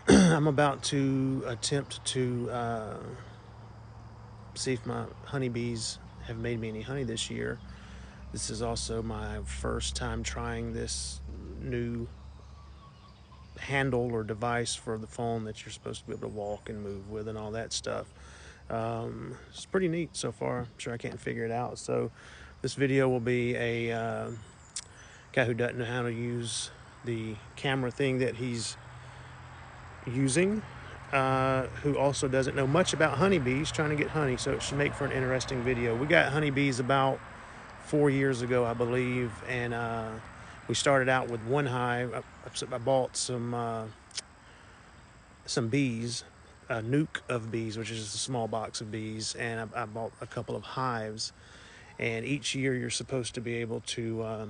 I'm about to attempt to see if my honeybees have made me any honey this year. This is also my first time trying this new handle or device for the phone that you're supposed to be able to walk and move with and all that stuff. It's pretty neat so far. I'm sure I can't figure it out. So this video will be a guy who doesn't know how to use the camera thing that he's using, who also doesn't know much about honeybees, trying to get honey. So it should make for an interesting video. We got honeybees about 4 years ago, I believe, and we started out with one hive. I bought some bees, a nuke of bees, which is just a small box of bees, and I bought a couple of hives. And each year you're supposed to be able to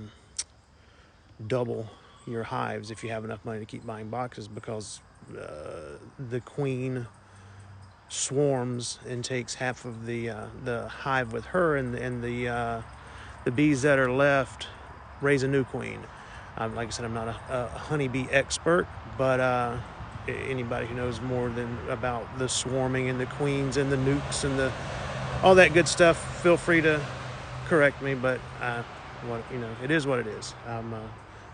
double your hives if you have enough money to keep buying boxes, because the queen swarms and takes half of the hive with her, and the bees that are left raise a new queen. Like I said, I'm not a honeybee expert, but anybody who knows more than about the swarming and the queens and the nukes and all that good stuff, feel free to correct me. But it is what it is. I'm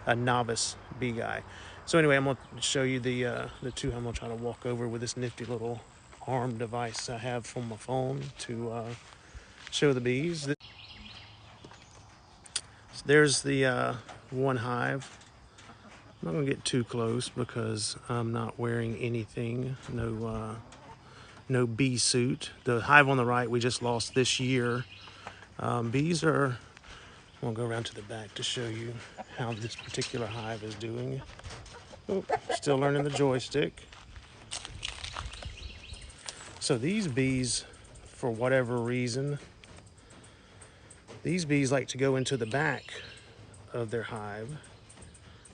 a novice bee guy. So anyway, I'm going to show you the two I'm going to try to walk over with this nifty little arm device I have from my phone to show the bees. So there's the one hive. I'm not going to get too close because I'm not wearing anything, no bee suit. The hive on the right we just lost this year. Bees are, I'm going to go around to the back to show you how this particular hive is doing. Oh, still learning the joystick. So these bees, for whatever reason, these bees like to go into the back of their hive.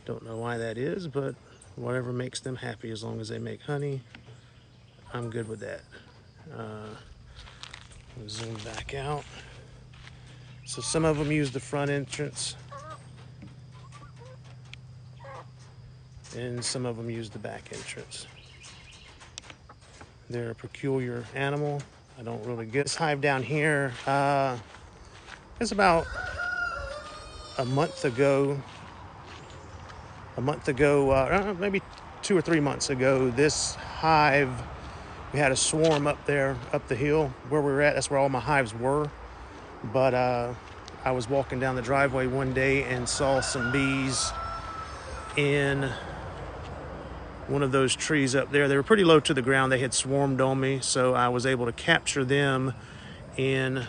Don't know why that is, but whatever makes them happy, as long as they make honey, I'm good with that. Zoom back out. So some of them use the front entrance, and some of them use the back entrance. They're a peculiar animal. I don't really get this hive down here. It's about a month ago, maybe 2 or 3 months ago, this hive, we had a swarm up there, up the hill where we were at. That's where all my hives were. But I was walking down the driveway one day and saw some bees in one of those trees up there. They were pretty low to the ground. They had swarmed on me, so I was able to capture them in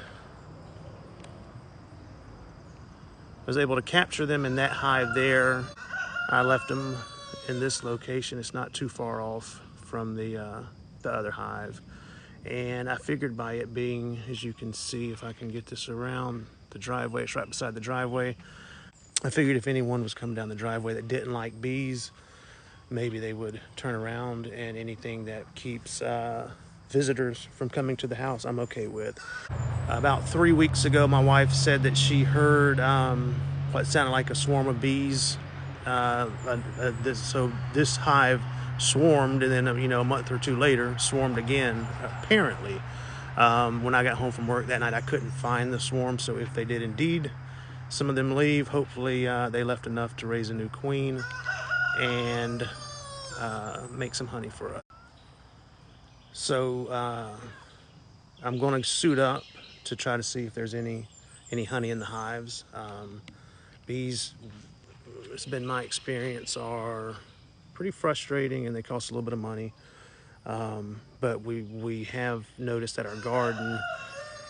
that hive there. I left them in this location. It's not too far off from the other hive. And I figured by it being, as you can see, if I can get this around the driveway, it's right beside the driveway. I figured if anyone was coming down the driveway that didn't like bees, maybe they would turn around, and anything that keeps visitors from coming to the house, I'm okay with. About 3 weeks ago, my wife said that she heard what sounded like a swarm of bees. So this hive swarmed, and then a month or two later swarmed again, apparently. When I got home from work that night, I couldn't find the swarm, so if they did indeed some of them leave, hopefully they left enough to raise a new queen and make some honey for us. So I'm going to suit up to try to see if there's any honey in the hives. Bees, it's been my experience, are pretty frustrating, and they cost a little bit of money. But we have noticed that our garden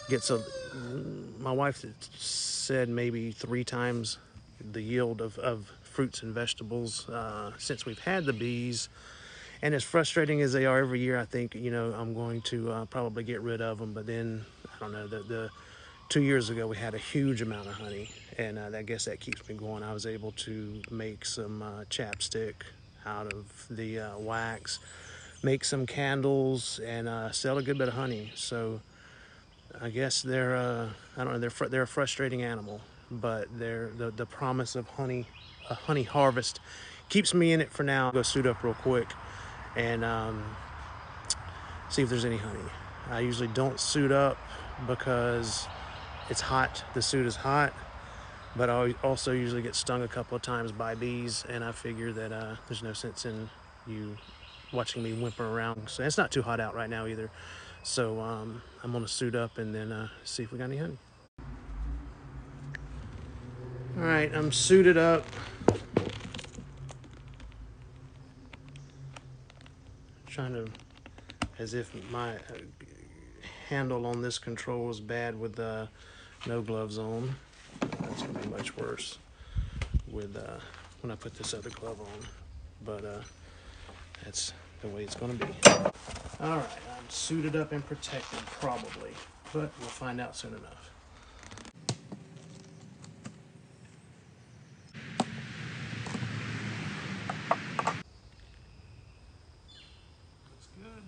gets my wife said maybe 3 times the yield of fruits and vegetables since we've had the bees. And as frustrating as they are every year, I think I'm going to probably get rid of them. But then I don't know, the 2 years ago we had a huge amount of honey, and I guess that keeps me going. I was able to make some chapstick out of the wax, make some candles, and sell a good bit of honey. So I guess they're I don't know, they're a frustrating animal, but the promise of honey, a honey harvest, keeps me in it for now. I'll go suit up real quick and see if there's any honey. I usually don't suit up because it's hot. The suit is hot, but I also usually get stung a couple of times by bees, and I figure that there's no sense in you watching me whimper around. So it's not too hot out right now either. So I'm gonna suit up and then see if we got any honey. All right, I'm suited up. Trying to, as if my handle on this control is bad with no gloves on. That's gonna be much worse with when I put this other glove on. But that's the way it's gonna be. All right, I'm suited up and protected probably, but we'll find out soon enough. Looks good.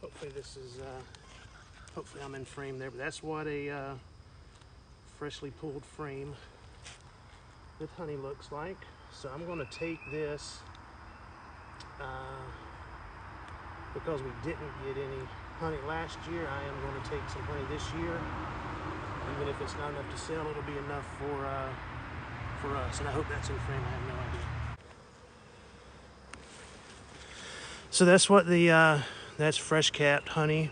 Hopefully this is, hopefully I'm in frame there, but that's what a freshly pulled frame with honey looks like. So I'm gonna take this, because we didn't get any honey last year, I am going to take some honey this year. Even if it's not enough to sell, it'll be enough for us. And I hope that's in frame, I have no idea. So that's what that's fresh capped honey.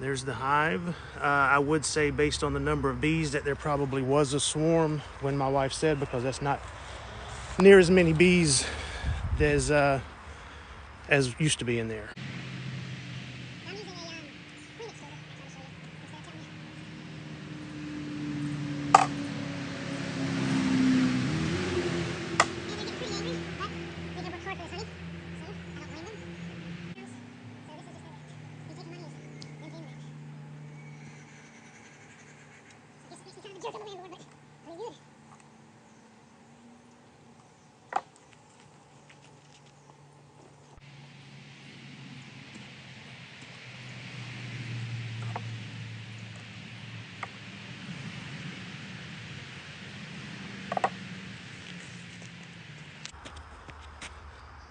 There's the hive. I would say based on the number of bees that there probably was a swarm when my wife said, because that's not near as many bees as used to be in there. I'm using a queen excluder. I'm trying to show you. Instead of telling me. And they get pretty angry, but they can work hard for this honey. So I don't blame them. So this is just you take money and game back. So I guess it makes me kind of a jerk on the landlord, but pretty good.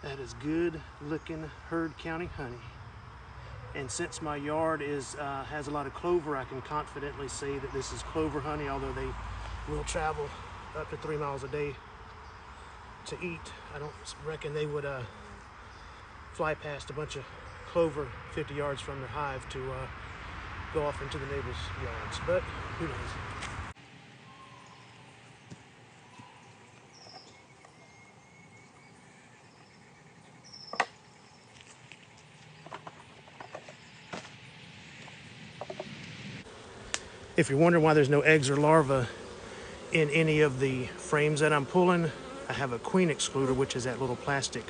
That is good looking Heard County honey. And since my yard has a lot of clover, I can confidently say that this is clover honey, although they will travel up to 3 miles a day to eat. I don't reckon they would fly past a bunch of clover 50 yards from their hive to go off into the neighbors' yards, but who knows. If you're wondering why there's no eggs or larvae in any of the frames that I'm pulling, I have a queen excluder, which is that little plastic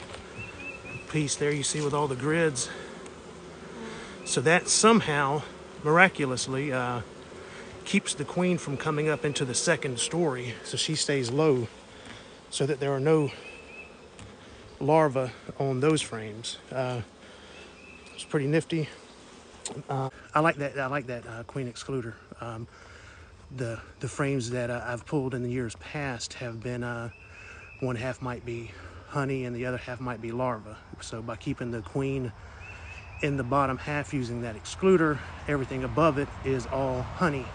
piece there you see with all the grids. So that somehow, miraculously, keeps the queen from coming up into the second story, so she stays low so that there are no larvae on those frames. It's pretty nifty. I like that queen excluder. The frames that I've pulled in the years past have been one half might be honey and the other half might be larvae. So by keeping the queen in the bottom half using that excluder, everything above it is all honey.